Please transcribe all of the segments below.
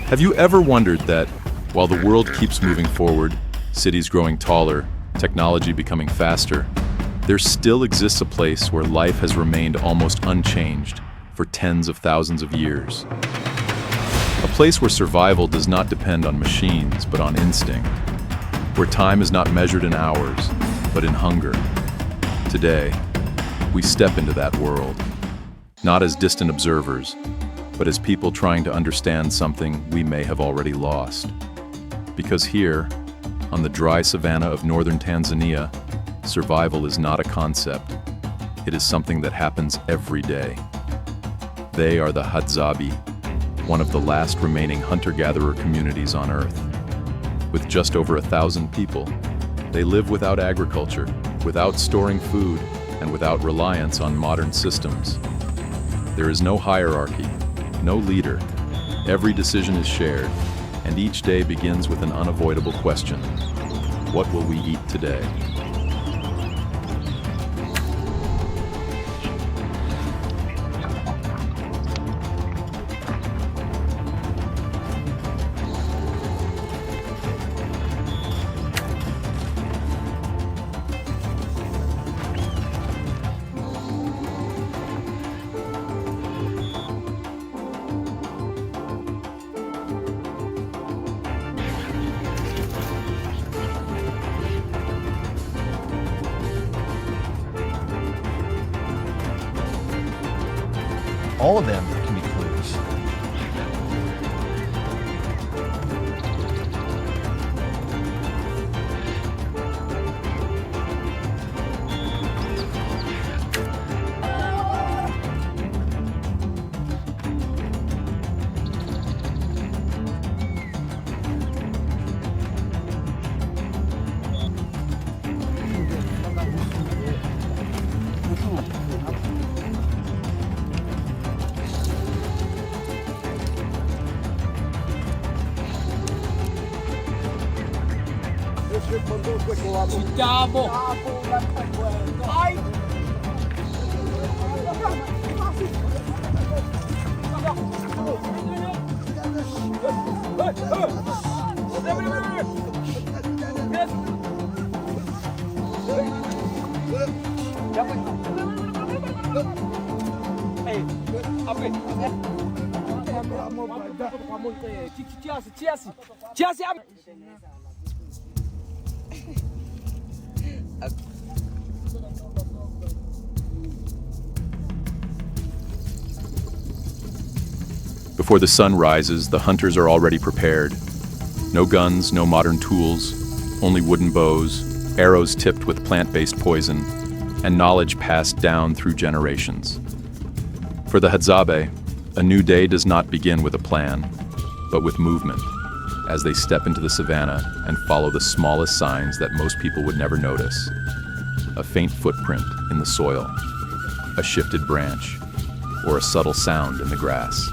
Have you ever wondered that, while the world keeps moving forward, cities growing taller, technology becoming faster, there still exists a place where life has remained almost unchanged for tens of thousands of years? A place where survival does not depend on machines, but on instinct. Where time is not measured in hours, but in hunger. Today, we step into that world, not as distant observers, but as people trying to understand something we may have already lost. Because here, on the dry savanna of northern Tanzania, survival is not a concept. It is something that happens every day. They are the Hadzabi, one of the last remaining hunter-gatherer communities on Earth. With just over 1,000 people, they live without agriculture, without storing food, and without reliance on modern systems. There is no hierarchy, no leader. Every decision is shared, and each day begins with an unavoidable question: what will we eat today? All of them can be clues. Ciao! Before the sun rises, the hunters are already prepared. No guns, no modern tools, only wooden bows, arrows tipped with plant-based poison, and knowledge passed down through generations. For the Hadzabe, a new day does not begin with a plan, but with movement, as they step into the savanna and follow the smallest signs that most people would never notice. A faint footprint in the soil, a shifted branch, or a subtle sound in the grass.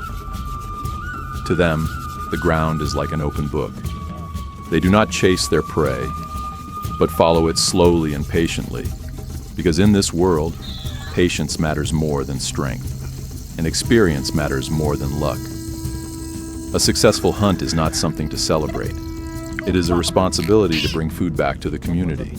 To them, the ground is like an open book. They do not chase their prey, but follow it slowly and patiently, because in this world, patience matters more than strength, and experience matters more than luck. A successful hunt is not something to celebrate. It is a responsibility to bring food back to the community.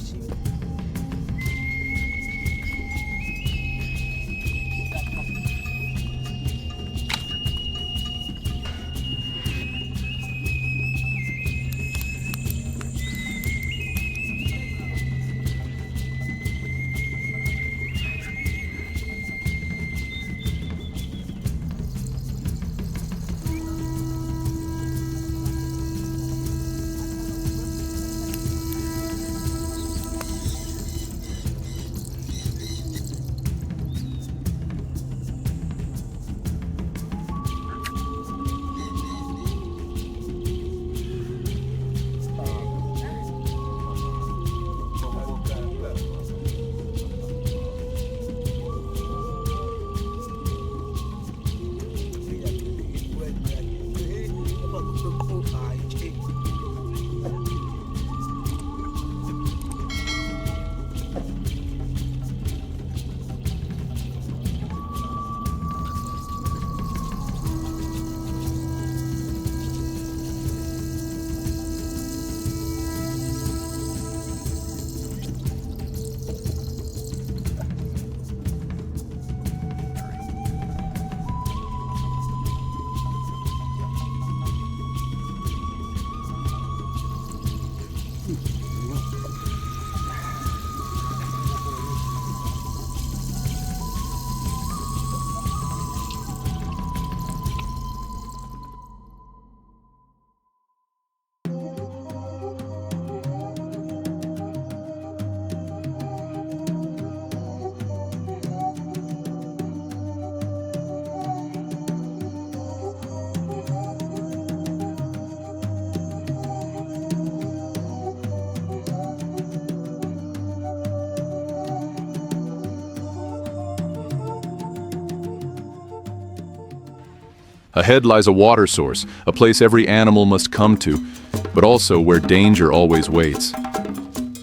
Ahead lies a water source, a place every animal must come to, but also where danger always waits.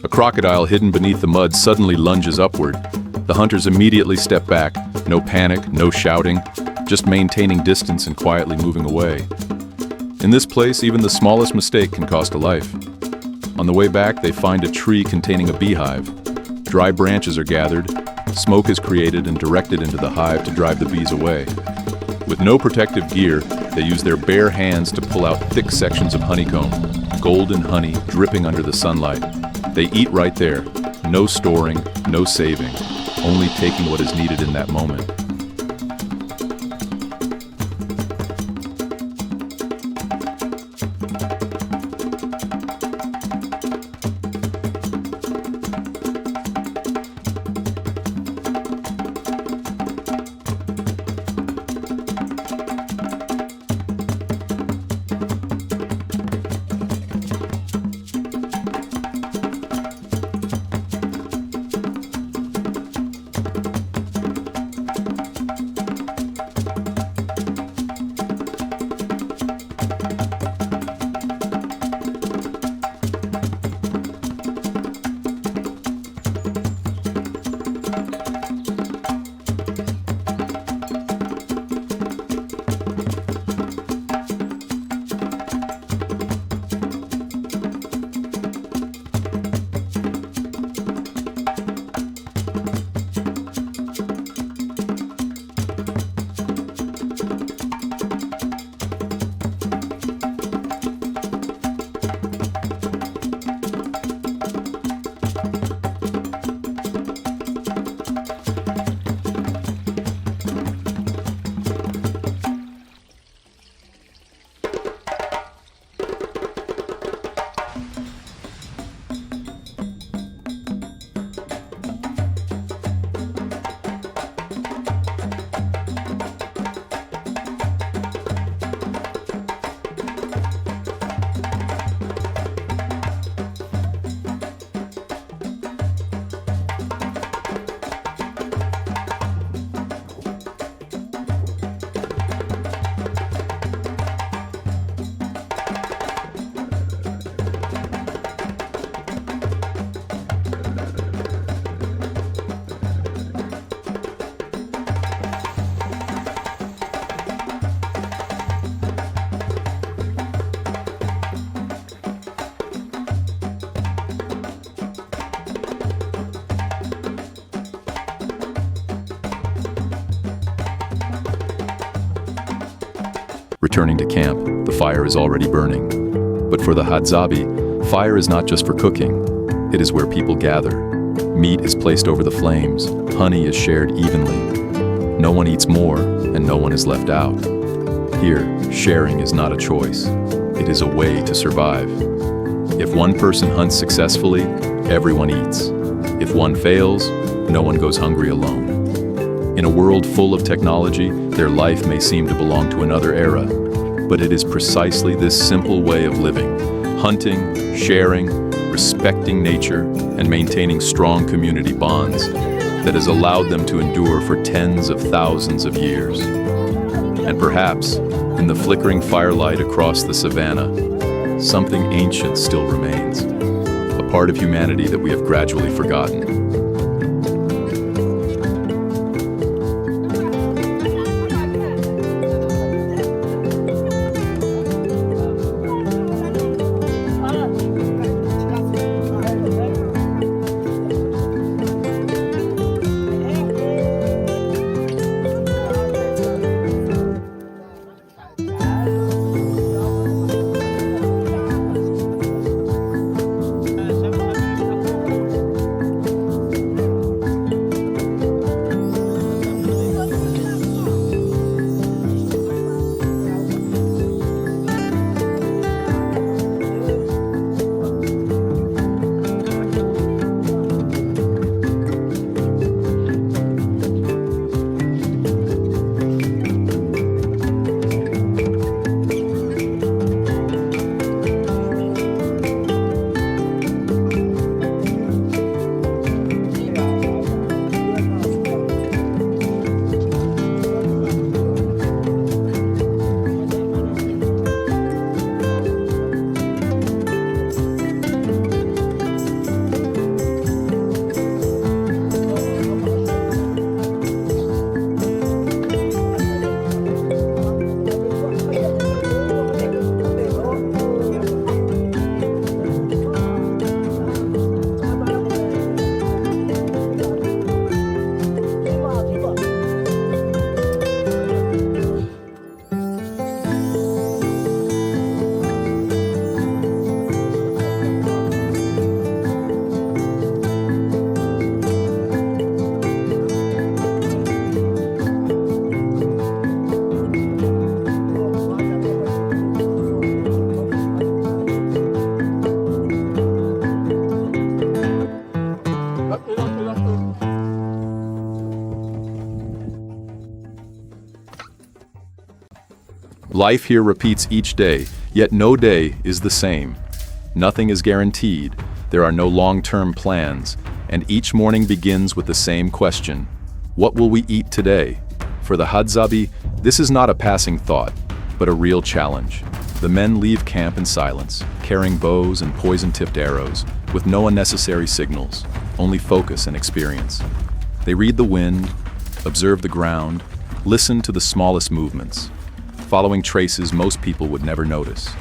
A crocodile hidden beneath the mud suddenly lunges upward. The hunters immediately step back. No panic, no shouting, just maintaining distance and quietly moving away. In this place, even the smallest mistake can cost a life. On the way back, they find a tree containing a beehive. Dry branches are gathered, smoke is created and directed into the hive to drive the bees away. With no protective gear, they use their bare hands to pull out thick sections of honeycomb, golden honey dripping under the sunlight. They eat right there, no storing, no saving, only taking what is needed in that moment. Returning to camp, the fire is already burning. But for the Hadzabi, fire is not just for cooking. It is where people gather. Meat is placed over the flames. Honey is shared evenly. No one eats more, and no one is left out. Here, sharing is not a choice. It is a way to survive. If one person hunts successfully, everyone eats. If one fails, no one goes hungry alone. In a world full of technology, their life may seem to belong to another era, but it is precisely this simple way of living, hunting, sharing, respecting nature, and maintaining strong community bonds that has allowed them to endure for tens of thousands of years. And perhaps, in the flickering firelight across the savannah, something ancient still remains, a part of humanity that we have gradually forgotten. Life here repeats each day, yet no day is the same. Nothing is guaranteed, there are no long-term plans, and each morning begins with the same question: what will we eat today? For the Hadzabi, this is not a passing thought, but a real challenge. The men leave camp in silence, carrying bows and poison-tipped arrows, with no unnecessary signals, only focus and experience. They read the wind, observe the ground, listen to the smallest movements, following traces most people would never notice.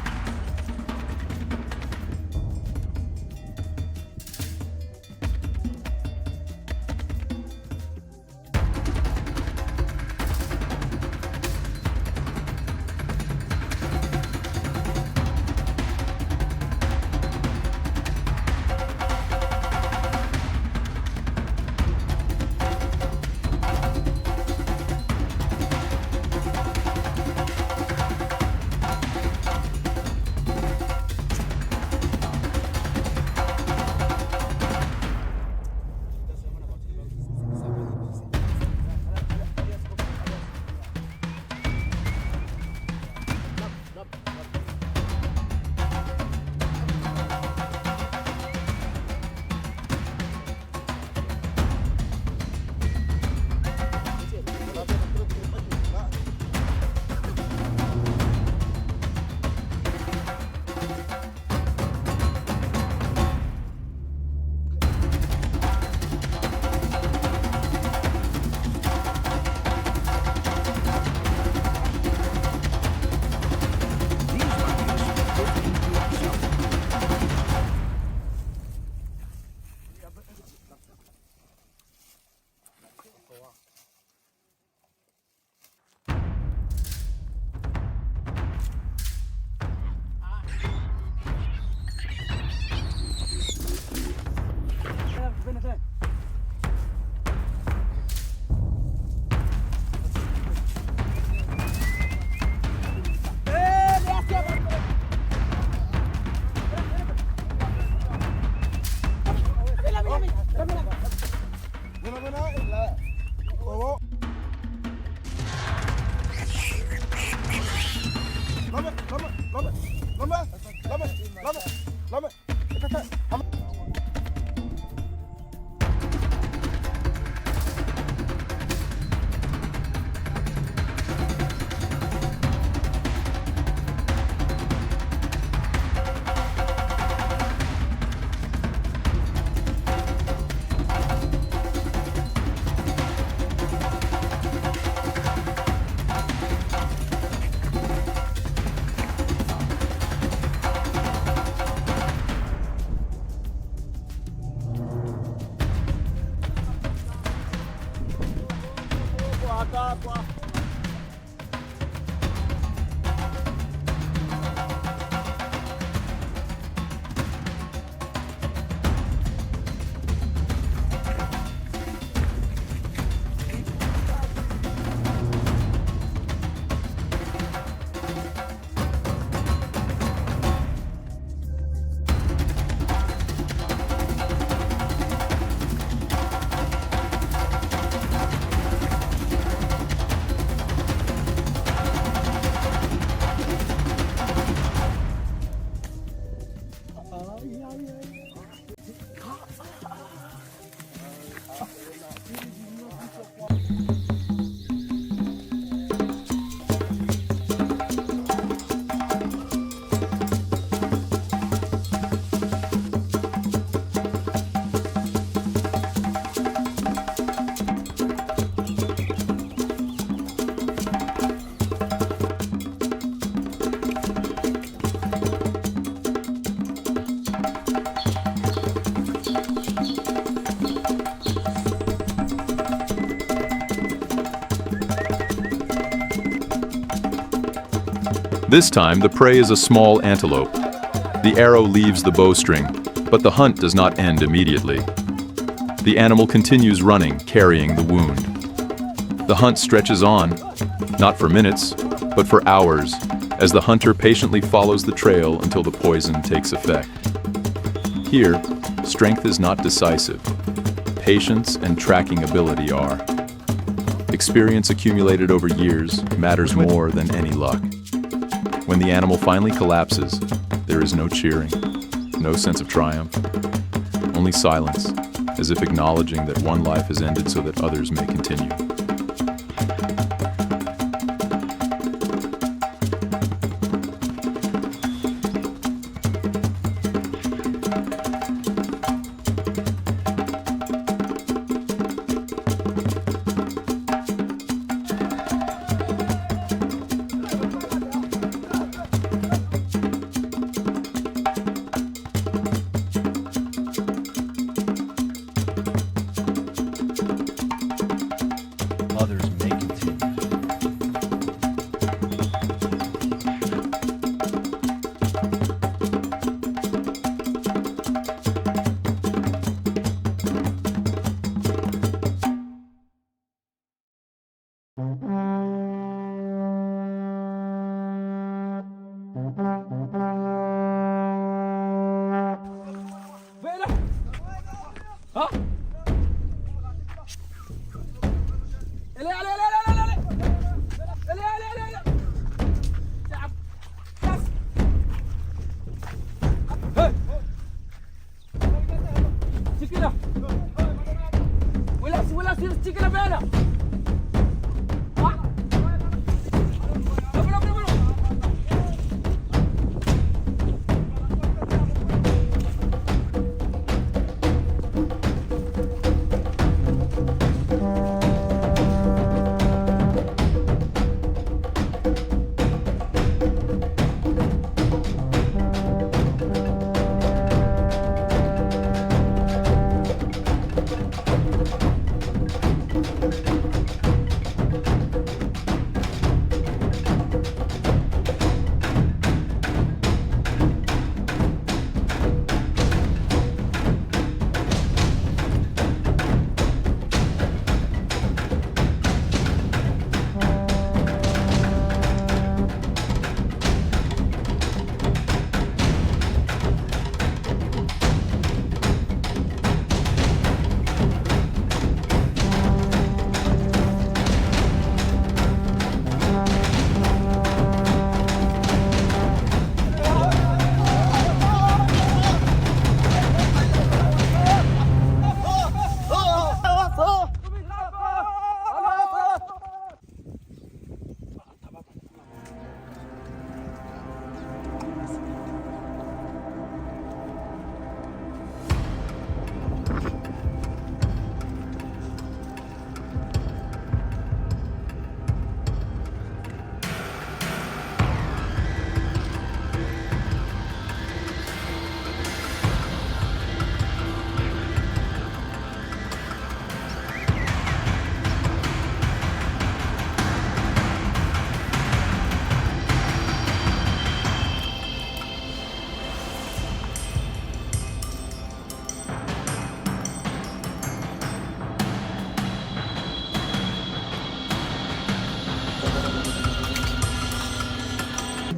This time, the prey is a small antelope. The arrow leaves the bowstring, but the hunt does not end immediately. The animal continues running, carrying the wound. The hunt stretches on, not for minutes, but for hours, as the hunter patiently follows the trail until the poison takes effect. Here, strength is not decisive. Patience and tracking ability are. Experience accumulated over years matters more than any luck. When the animal finally collapses, there is no cheering, no sense of triumph, only silence, as if acknowledging that one life has ended so that others may continue. Others may continue. Vela! Ha? Ele, ele, ele, ele, ele, ele! Ele, ele, ele, ele! تعب. يس. هاي. تكلا. ولا سير تكلا بينا. ها؟ بلو.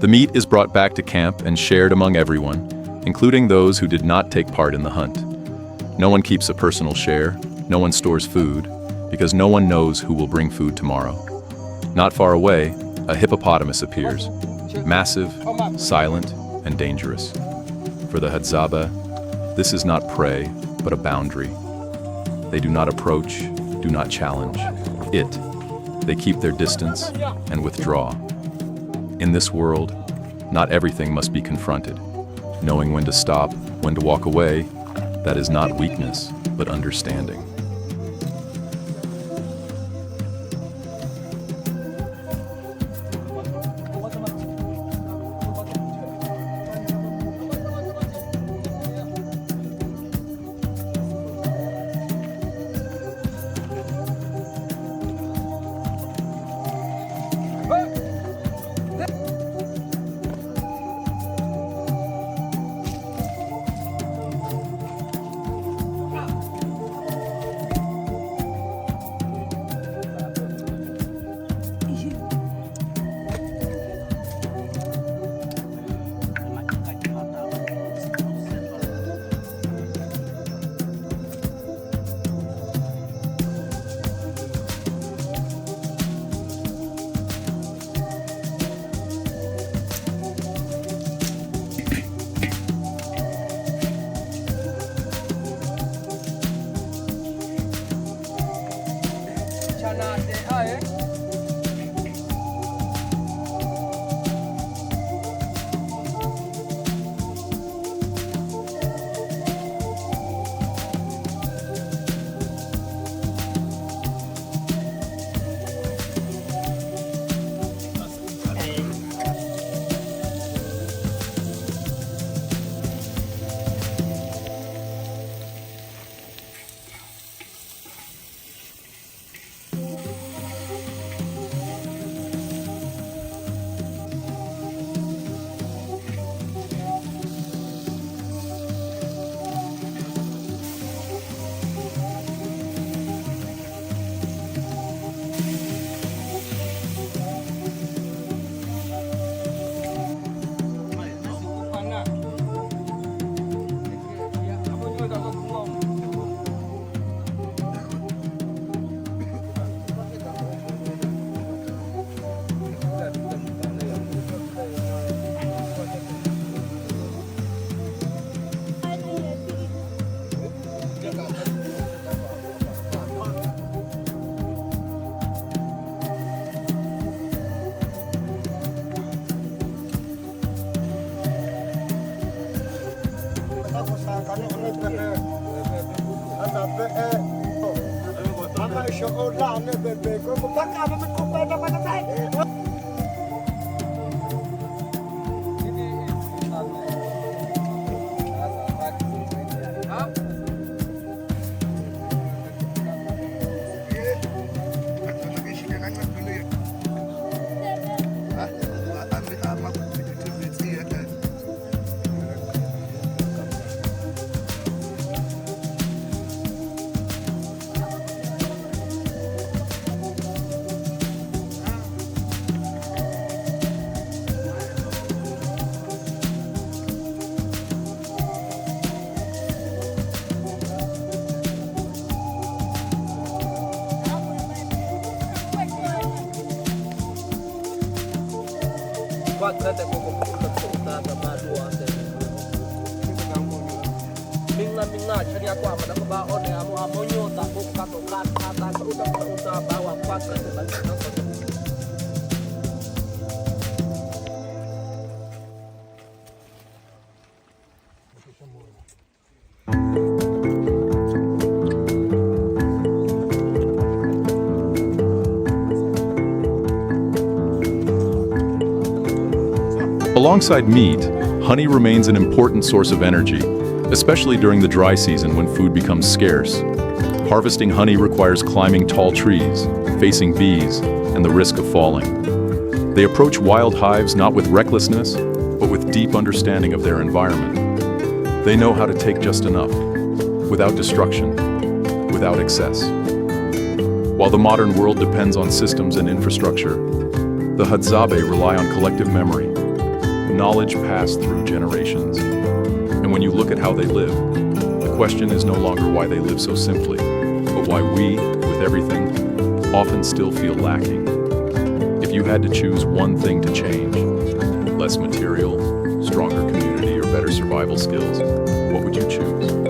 The meat is brought back to camp and shared among everyone, including those who did not take part in the hunt. No one keeps a personal share, no one stores food, because no one knows who will bring food tomorrow. Not far away, a hippopotamus appears, massive, silent, and dangerous. For the Hadzabe, this is not prey, but a boundary. They do not approach, do not challenge. They keep their distance and withdraw. In this world, not everything must be confronted. Knowing when to stop, when to walk away, that is not weakness, but understanding. Alongside meat, honey remains an important source of energy, especially during the dry season when food becomes scarce. Harvesting honey requires climbing tall trees, facing bees, and the risk of falling. They approach wild hives not with recklessness, but with deep understanding of their environment. They know how to take just enough, without destruction, without excess. While the modern world depends on systems and infrastructure, the Hadzabe rely on collective memory, knowledge passed through generations. And when you look at how they live, the question is no longer why they live so simply, but why we, with everything, often still feel lacking. If you had to choose one thing to change, less material, stronger community, or better survival skills, what would you choose?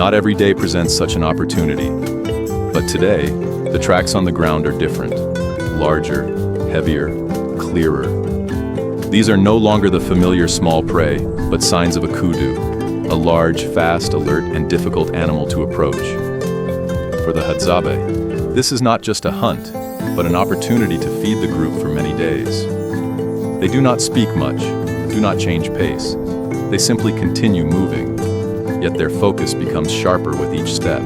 Not every day presents such an opportunity. But today, the tracks on the ground are different. Larger, heavier, clearer. These are no longer the familiar small prey, but signs of a kudu, a large, fast, alert, and difficult animal to approach. For the Hadzabe, this is not just a hunt, but an opportunity to feed the group for many days. They do not speak much, do not change pace. They simply continue moving, yet their focus becomes sharper with each step.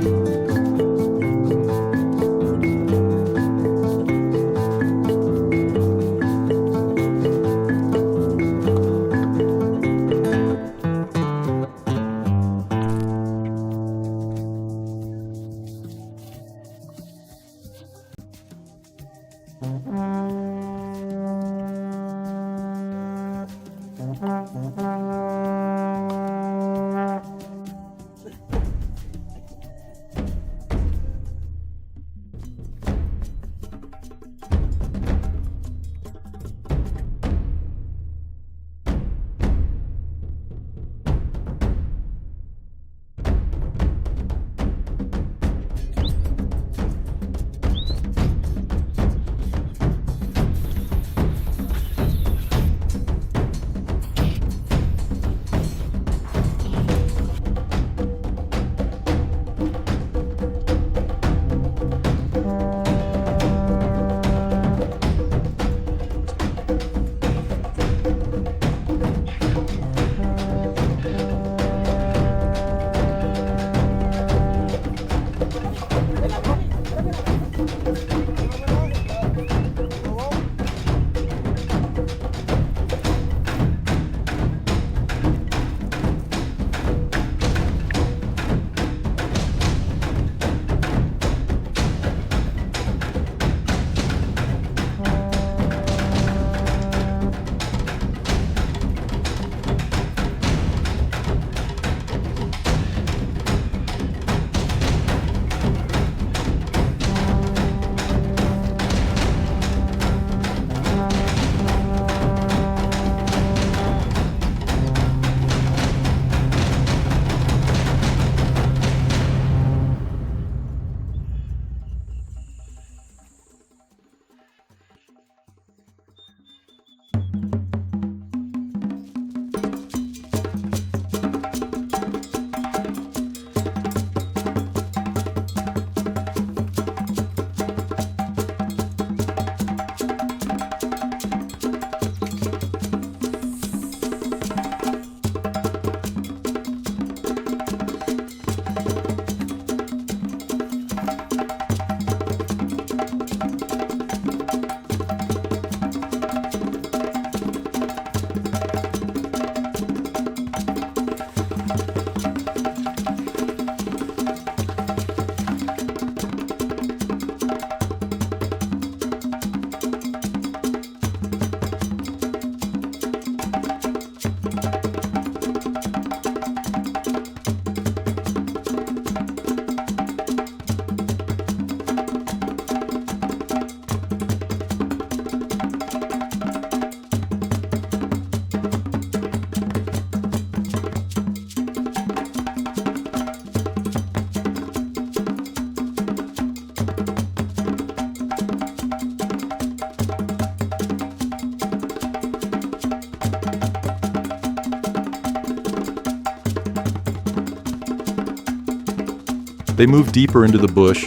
They move deeper into the bush,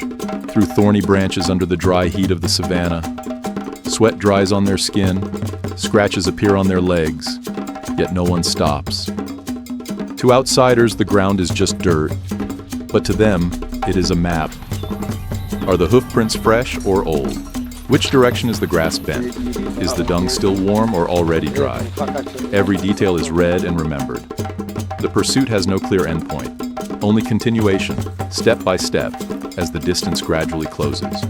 through thorny branches under the dry heat of the savanna. Sweat dries on their skin, scratches appear on their legs, yet no one stops. To outsiders, the ground is just dirt, but to them, it is a map. Are the hoofprints fresh or old? Which direction is the grass bent? Is the dung still warm or already dry? Every detail is read and remembered. The pursuit has no clear endpoint, only continuation, step by step, as the distance gradually closes.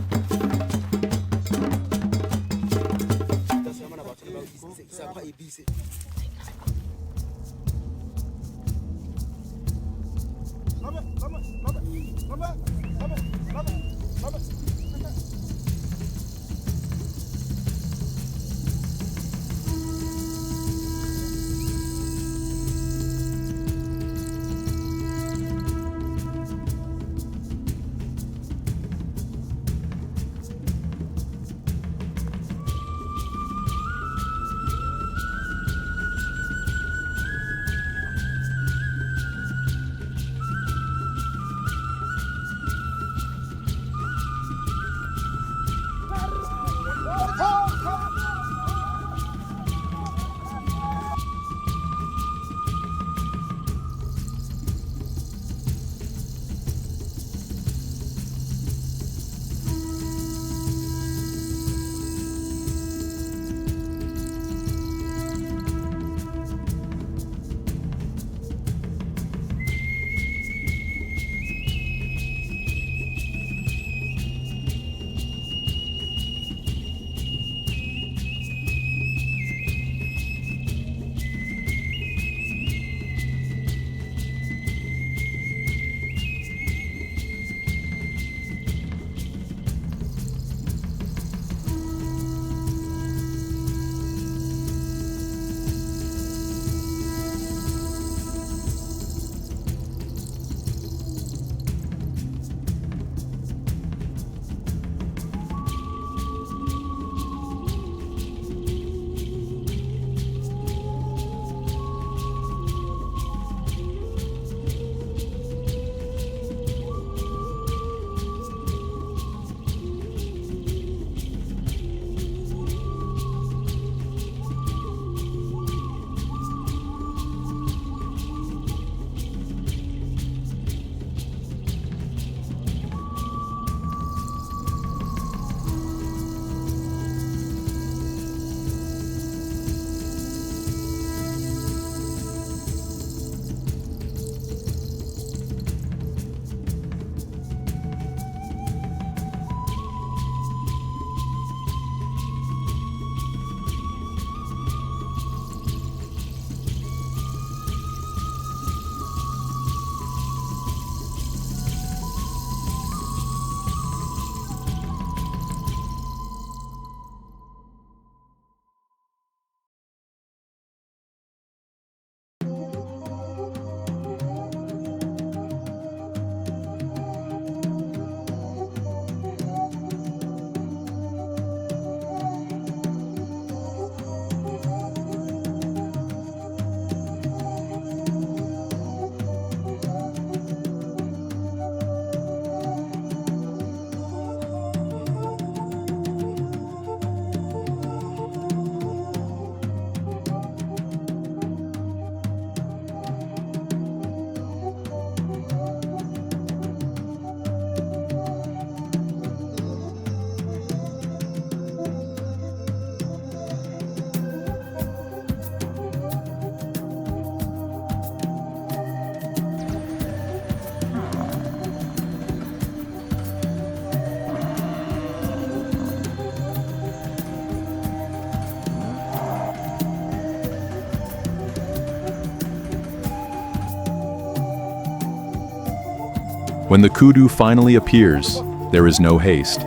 When the kudu finally appears, there is no haste.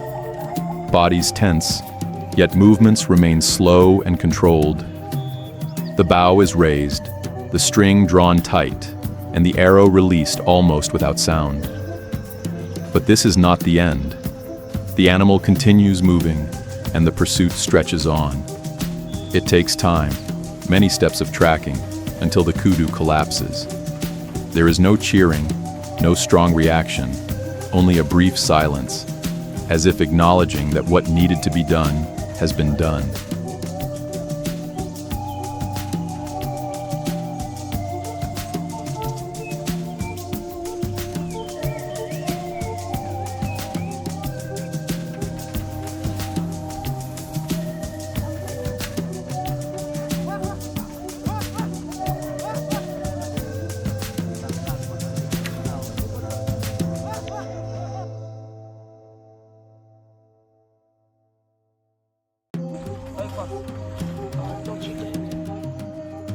Bodies tense, yet movements remain slow and controlled. The bow is raised, the string drawn tight, and the arrow released almost without sound. But this is not the end. The animal continues moving, and the pursuit stretches on. It takes time, many steps of tracking, until the kudu collapses. There is no cheering, no strong reaction, only a brief silence, as if acknowledging that what needed to be done has been done.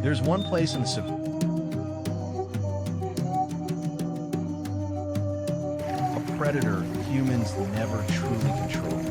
There's one place in the a predator humans never truly control.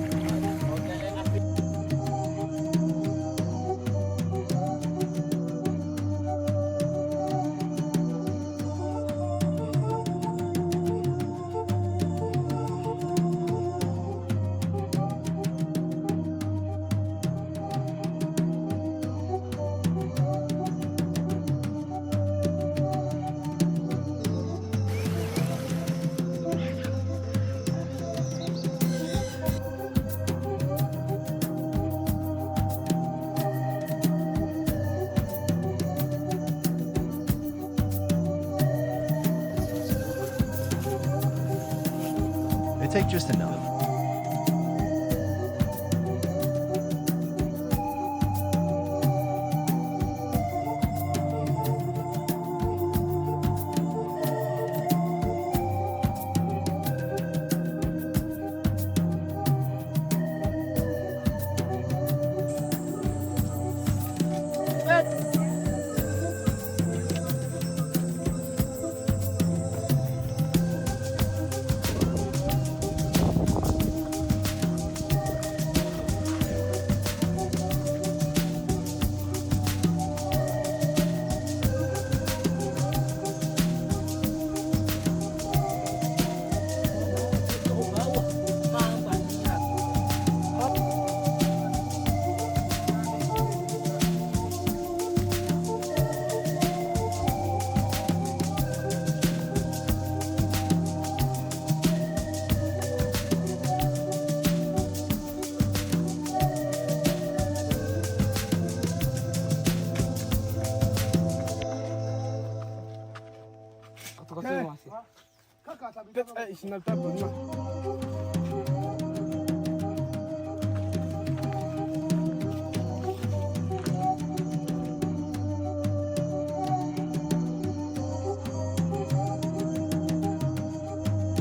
They take just enough.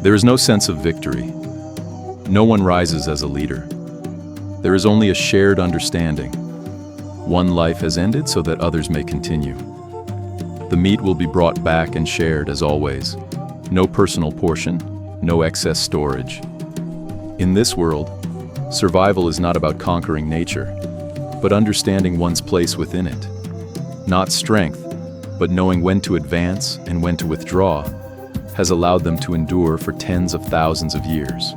There is no sense of victory. No one rises as a leader. There is only a shared understanding. One life has ended so that others may continue. The meat will be brought back and shared as always. No personal portion, no excess storage. In this world, survival is not about conquering nature, but understanding one's place within it. Not strength, but knowing when to advance and when to withdraw, has allowed them to endure for tens of thousands of years.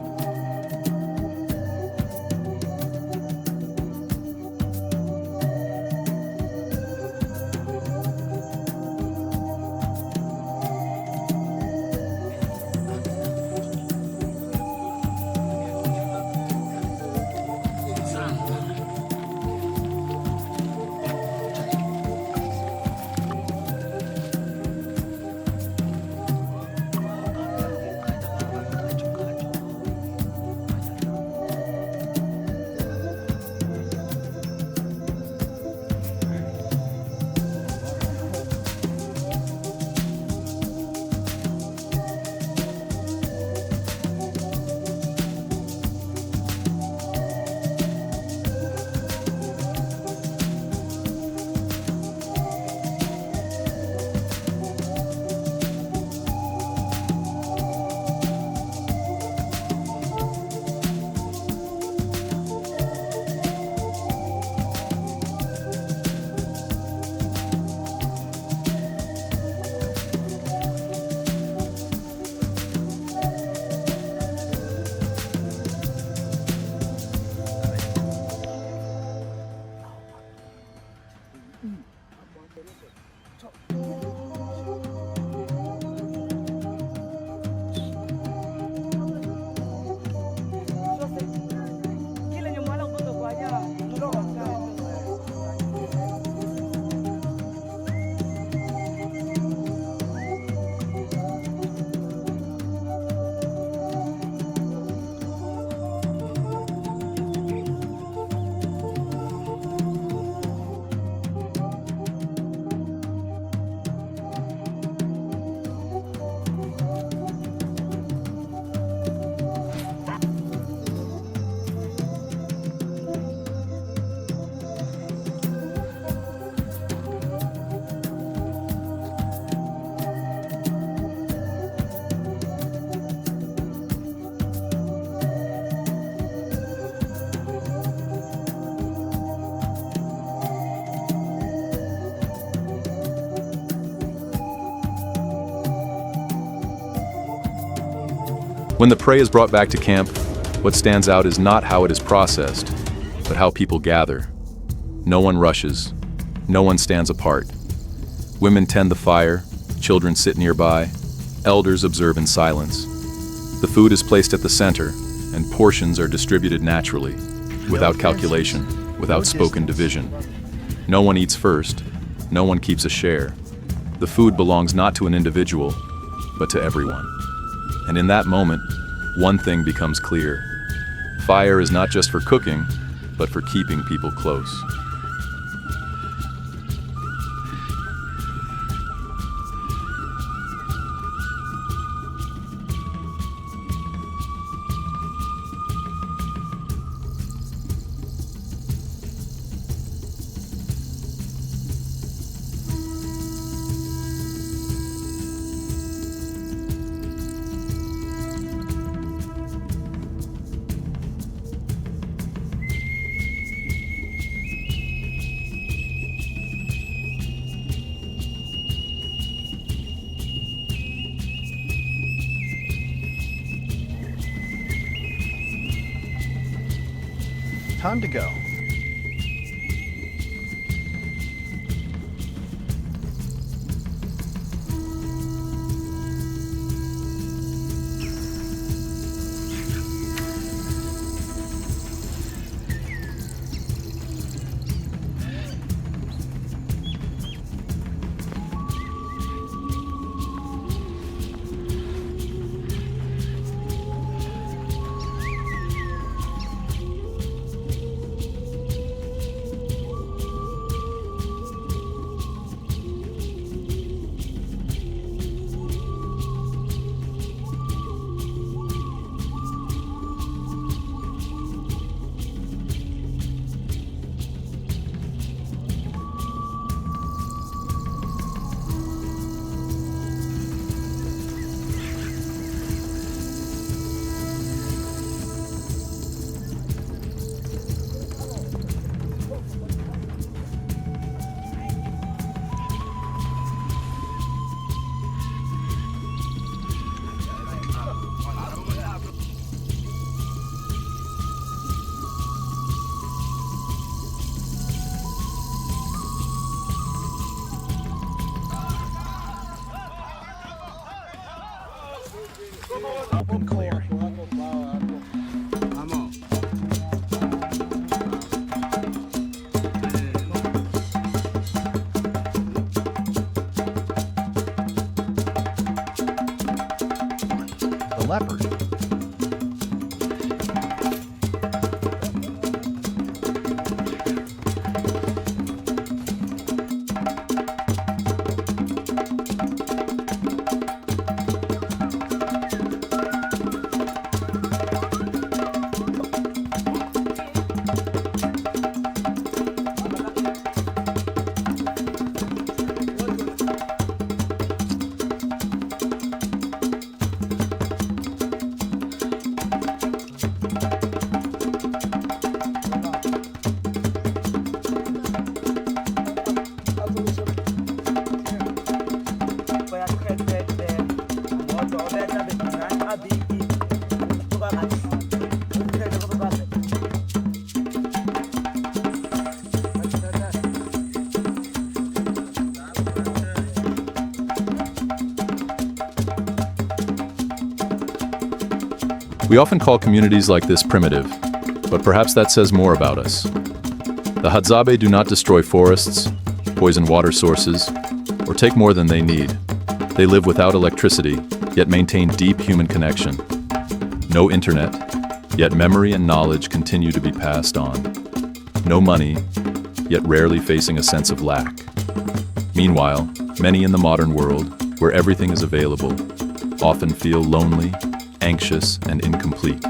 When the prey is brought back to camp, what stands out is not how it is processed, but how people gather. No one rushes. No one stands apart. Women tend the fire, children sit nearby, elders observe in silence. The food is placed at the center, and portions are distributed naturally, without calculation, without spoken division. No one eats first, no one keeps a share. The food belongs not to an individual, but to everyone. And in that moment, one thing becomes clear. Fire is not just for cooking, but for keeping people close. Time to go. Open clear. The leopard. We often call communities like this primitive, but perhaps that says more about us. The Hadzabe do not destroy forests, poison water sources, or take more than they need. They live without electricity, yet maintain deep human connection. No internet, yet memory and knowledge continue to be passed on. No money, yet rarely facing a sense of lack. Meanwhile, many in the modern world, where everything is available, often feel lonely, anxious, and incomplete.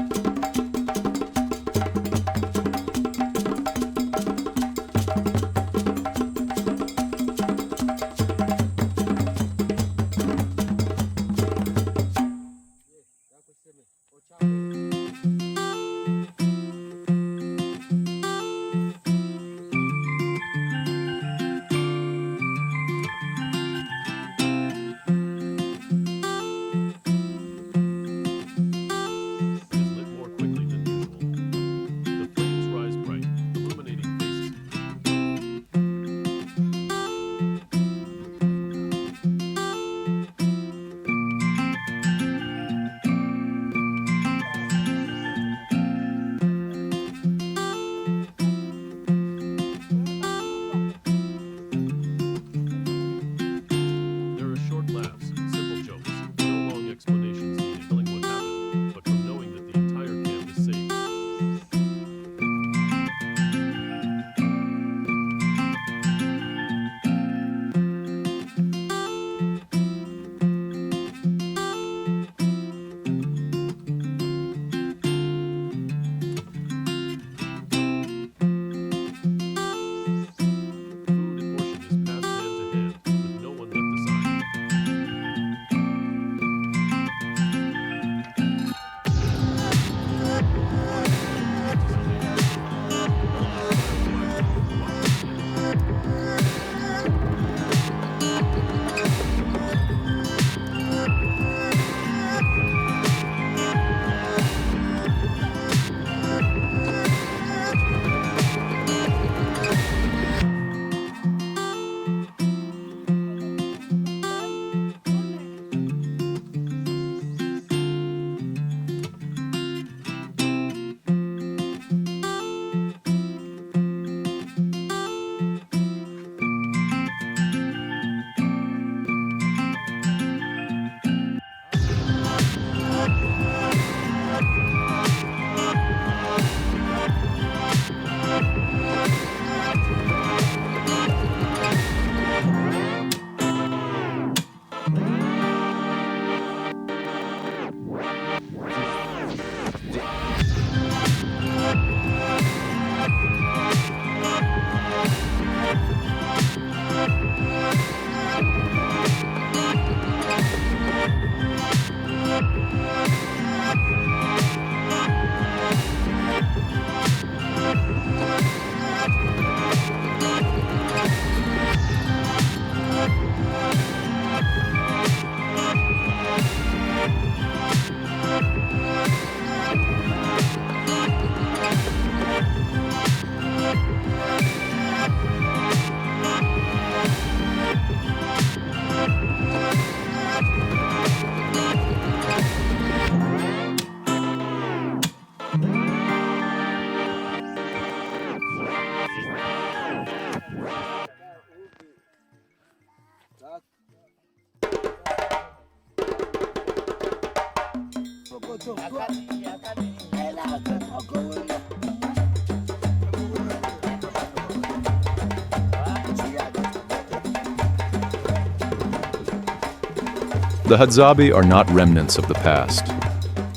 The Hadzabi are not remnants of the past.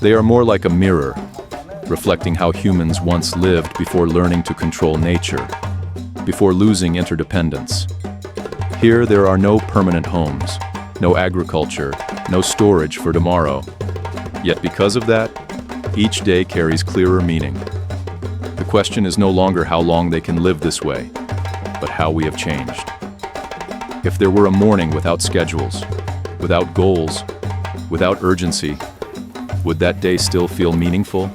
They are more like a mirror, reflecting how humans once lived before learning to control nature, before losing interdependence. Here there are no permanent homes, no agriculture, no storage for tomorrow. Yet because of that, each day carries clearer meaning. The question is no longer how long they can live this way, but how we have changed. If there were a morning without schedules, without goals, without urgency, would that day still feel meaningful?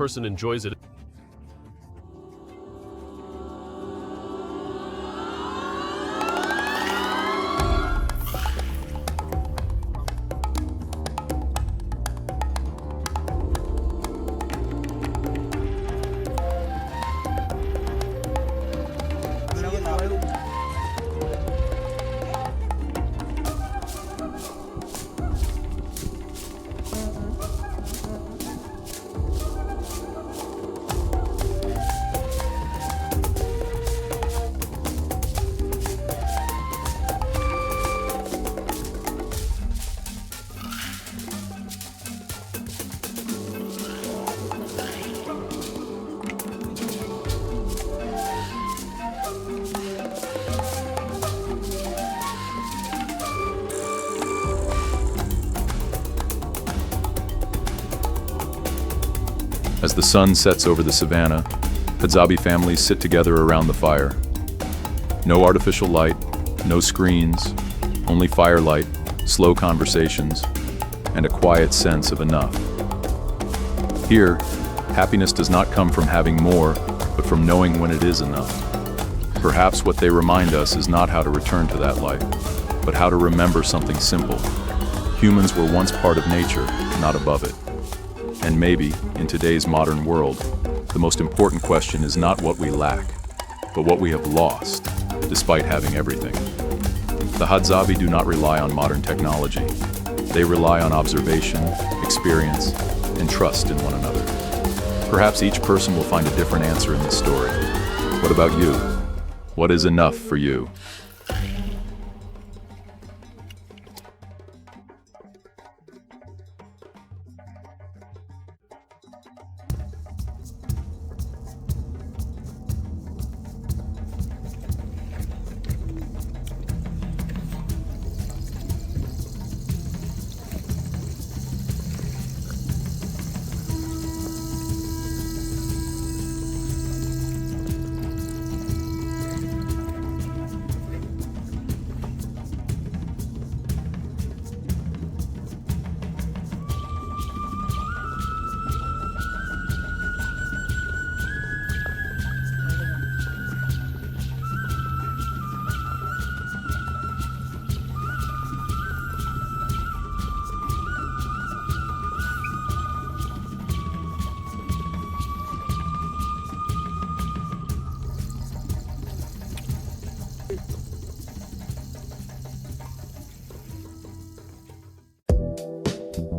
person enjoys it. As the sun sets over the savannah, Hadzabi families sit together around the fire. No artificial light, no screens, only firelight, slow conversations, and a quiet sense of enough. Here, happiness does not come from having more, but from knowing when it is enough. Perhaps what they remind us is not how to return to that life, but how to remember something simple. Humans were once part of nature, not above it. And maybe, in today's modern world, the most important question is not what we lack, but what we have lost, despite having everything. The Hadzabi do not rely on modern technology. They rely on observation, experience, and trust in one another. Perhaps each person will find a different answer in this story. What about you? What is enough for you?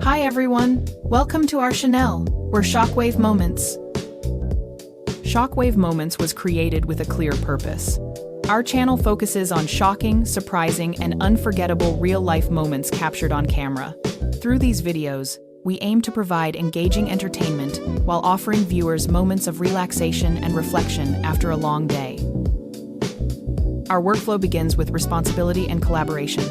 Hi everyone, welcome to our channel. We're Shockwave Moments. Shockwave Moments was created with a clear purpose. Our channel focuses on shocking, surprising, and unforgettable real-life moments captured on camera. Through these videos, we aim to provide engaging entertainment while offering viewers moments of relaxation and reflection after a long day. Our workflow begins with responsibility and collaboration.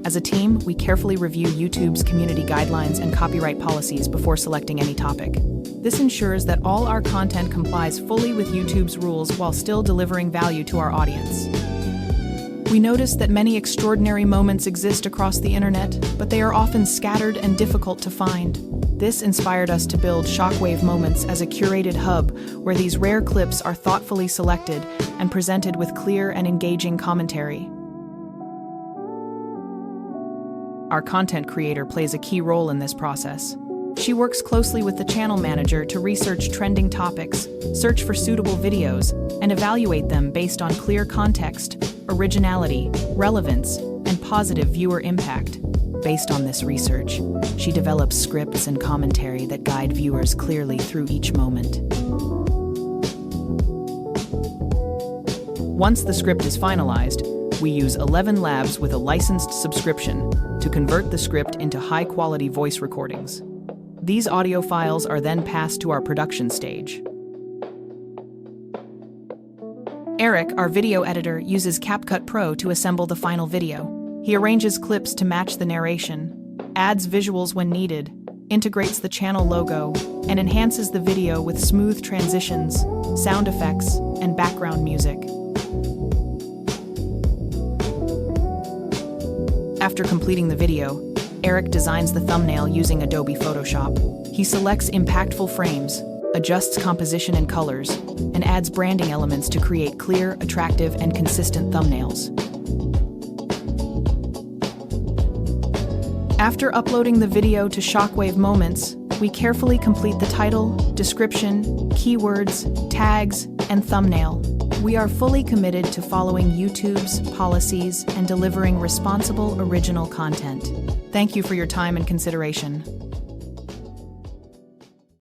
As a team, we carefully review YouTube's community guidelines and copyright policies before selecting any topic. This ensures that all our content complies fully with YouTube's rules while still delivering value to our audience. We notice that many extraordinary moments exist across the internet, but they are often scattered and difficult to find. This inspired us to build Shockwave Moments as a curated hub where these rare clips are thoughtfully selected and presented with clear and engaging commentary. Our content creator plays a key role in this process. She works closely with the channel manager to research trending topics, search for suitable videos, and evaluate them based on clear context, originality, relevance, and positive viewer impact. Based on this research, she develops scripts and commentary that guide viewers clearly through each moment. Once the script is finalized, we use 11 labs with a licensed subscription to convert the script into high-quality voice recordings. These audio files are then passed to our production stage. Eric, our video editor, uses CapCut Pro to assemble the final video. He arranges clips to match the narration, adds visuals when needed, integrates the channel logo, and enhances the video with smooth transitions, sound effects, and background music. After completing the video, Eric designs the thumbnail using Adobe Photoshop. He selects impactful frames, adjusts composition and colors, and adds branding elements to create clear, attractive, and consistent thumbnails. After uploading the video to Shockwave Moments, we carefully complete the title, description, keywords, tags, and thumbnail. We are fully committed to following YouTube's policies and delivering responsible original content. Thank you for your time and consideration.